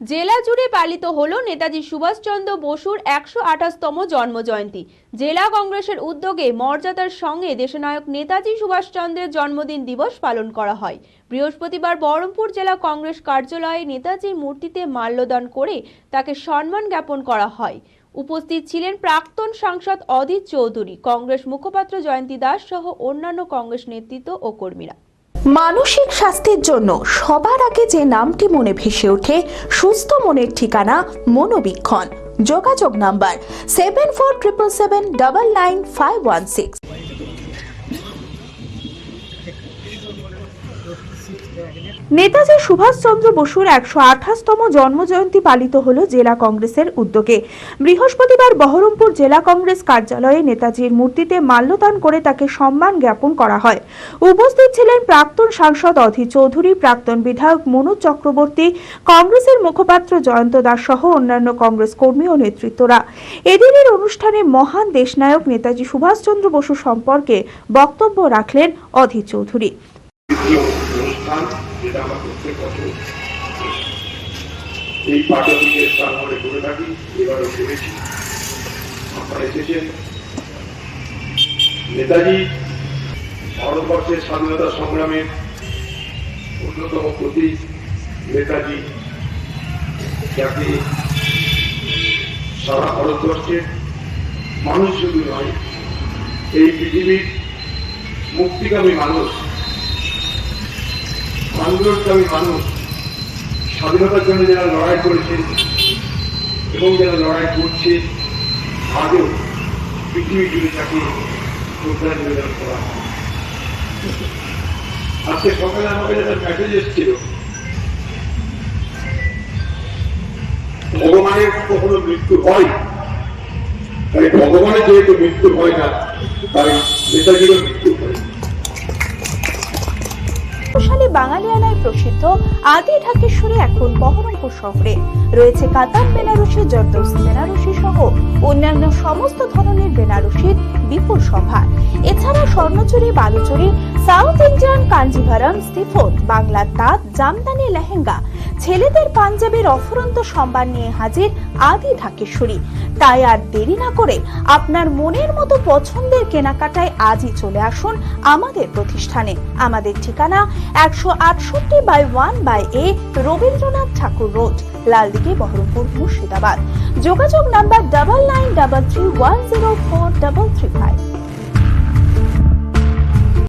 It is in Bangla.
জেলা জুড়ে পালিত হলো নেতাজি সুভাষচন্দ্র বসুর ১২৮তম জন্মজয়ন্তী। জেলা কংগ্রেসের উদ্যোগে মর্যাদার সঙ্গে দেশনায়ক নেতাজি সুভাষচন্দ্রের জন্মদিন দিবস পালন করা হয়। বৃহস্পতিবার বহরমপুর জেলা কংগ্রেস কার্যালয়ে নেতাজির মূর্তিতে মাল্যদান করে তাকে সম্মান জ্ঞাপন করা হয়। উপস্থিত ছিলেন প্রাক্তন সাংসদ অধীর চৌধুরী, কংগ্রেস মুখপাত্র জয়ন্তী দাস সহ অন্যান্য কংগ্রেস নেতৃত্ব ও কর্মীরা। মানসিক স্বাস্থ্যের জন্য সবার আগে যে নামটি মনে ভেসে ওঠে, সুস্থ মনের ঠিকানা মনোবীক্ষণ। যোগাযোগ নাম্বার 7477799516। নেতাজি সুভাষচন্দ্র বসুর ১২৮তম জন্মজয়ন্তী পালিত হলো জেলা কংগ্রেসের উদ্যোগে। বৃহস্পতিবার বহরমপুর জেলা কংগ্রেস কার্যালয়ে নেতাজির মূর্তিতে মাল্যদান করে তাকে সম্মান জ্ঞাপন করা হয়। উপস্থিত ছিলেন প্রাক্তন সাংসদ অধীর চৌধুরী, প্রাক্তন বিধায়ক মনোজ চক্রবর্তী, কংগ্রেসের মুখপাত্র জয়ন্ত দাস সহ অন্যান্য কংগ্রেস কর্মী ও নেতৃত্বরা। এদিনের অনুষ্ঠানে মহান দেশনায়ক নেতাজি সুভাষচন্দ্র বসু সম্পর্কে বক্তব্য রাখলেন অধীর চৌধুরী। যেটা আমরা প্রত্যেক বছর এই পার্টিকে সামনে করে থাকি, এবারও করেছি। আপনারা এসেছেন। নেতাজি ভারতবর্ষের স্বাধীনতা সংগ্রামের অন্যতম প্রতীক। নেতাজি যাকে সারা ভারতবর্ষের মানুষ শুধু নয়, এই পৃথিবীর মুক্তিকামী মানুষ, আন্দোলনকামী মানুষ, স্বাধীনতার জন্য যারা লড়াই করেছেন এবং যারা লড়াই করছে, আজও পৃথিবী জুড়ে তাকে শ্রদ্ধা নিবেদন করা হয়। আজকে সকালে আমাকে একটা মেসেজ এসেছিল, ভগবানের কখনো মৃত্যু হয়, তাই ভগবানের যেহেতু মৃত্যু হয় না, তাই নেতাজিরও মৃত্যু হয়। বাঙালিয়ানায় প্রসিদ্ধ আদি ঢাকেশ্বরী এখন বহরমপুর শহরে রয়েছে কাতান বেনারসি, জর্দৌসি বেনারসি সহ অন্যান্য সমস্ত ধরনের বেনারসির বিপুল সম্ভার। এছাড়া স্বর্ণচুরি, বালুচুরি, সাউথ ইন্ডিয়ান কাঞ্জিভারাম, স্টিফোন, বাংলার তাঁত, জামদানি লেহেঙ্গা, ছেলেদের পাঞ্জাবের অফুরন্ত সম্ভার নিয়ে হাজির আদি ঢাকেশ্বরী। তাই আর দেরি না করে আপনার মনের মতো পছন্দের কেনাকাটায় আজই চলে আসুন আমাদের প্রতিষ্ঠানে। আমাদের ঠিকানা ১৬৮/1/A রবীন্দ্রনাথ ঠাকুর রোড, লালদিঘি, বহরমপুর, মুর্শিদাবাদ। যোগাযোগ নাম্বার 9933104335।